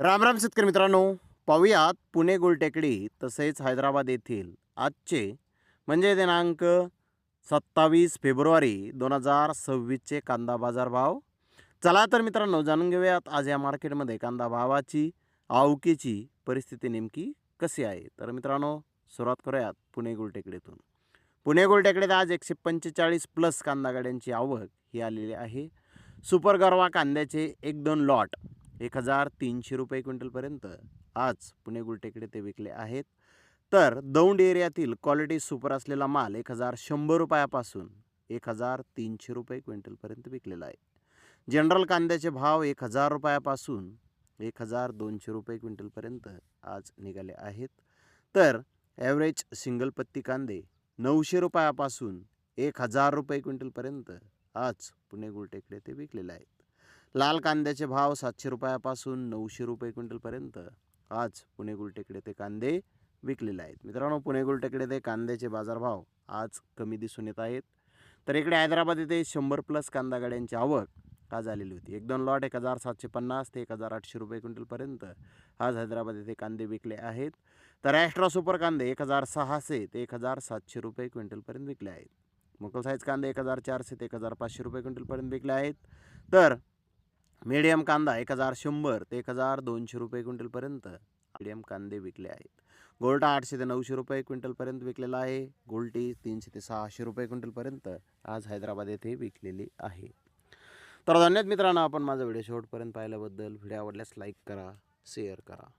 राम राम शेतकरी मित्रांनो, पाहूयात पुणे गुलटेकडी तसेच हैदराबाद येथील आजचे म्हणजे दिनांक 27 फेब्रुवारी 2026चे कांदा बाजार भाव. चला तर मित्रांनो, जाणून घेऊयात आज या मार्केटमध्ये कांदा भावाची आवकेची परिस्थिती नेमकी कशी आहे. तर मित्रांनो, सुरुवात करूयात पुणे गुलटेकडीतून. पुणे गुलटेकडीत आज 145 प्लस कांदा गाड्यांची आवक ही आलेली आहे. सुपर गरवा कांद्याचे 1-2 लॉट 1300 रुपये क्विंटलपर्यंत आज पुणे गुलटेकडे ते विकले आहेत. तर दौंड एरियातील क्वालिटी सुपर असलेला माल 1100 रुपयापासून 1300 रुपये क्विंटलपर्यंत विकलेला आहे. जनरल कांद्याचे भाव 1000 रुपयापासून 1200 रुपये क्विंटलपर्यंत आज निघाले आहेत. तर ॲव्हरेज सिंगल पत्ती कांदे 900 रुपयापासून 1000 रुपये क्विंटलपर्यंत आज पुणे गुलटेकडे ते विकलेले आहेत. लाल कांद्याचे भाव 700 रुपयापासून 900 रुपये क्विंटलपर्यंत आज पुणे गुलटेकडे ते कांदे विकलेले आहेत. मित्रांनो, पुणे गुलटेकडे ते कांद्याचे बाजारभाव आज कमी दिसून येत आहेत. तर इकडे हैदराबाद येथे 100 प्लस कांदा गाड्यांची आवक आज आलेली होती. 1-2 लॉट 1750 ते 1800 रुपये क्विंटलपर्यंत आज हैदराबाद येथे कांदे विकले आहेत. तर ॲस्ट्रा सुपर कांदे 1600 ते 1700 रुपये क्विंटलपर्यंत विकले आहेत. मोकल साईज कांदे 1400 ते 1500 रुपये क्विंटलपर्यंत विकले आहेत. तर मीडियम कांदा 1100 ते 1200 रुपये क्विंटलपर्यंत मीडियम कांदे विकले आहेत. गोल्टा 800 ते 900 रुपये क्विंटलपर्यंत विकलेला आहे. गोल्टी 300 ते 600 रुपये क्विंटलपर्यंत आज हैदराबाद येथे विकलेली आहे. तर धन्यवाद मित्रांनो, आपण माझा व्हिडिओ शेवटपर्यंत पाहिल्याबद्दल. व्हिडिओ आवडल्यास लाईक करा, शेअर करा.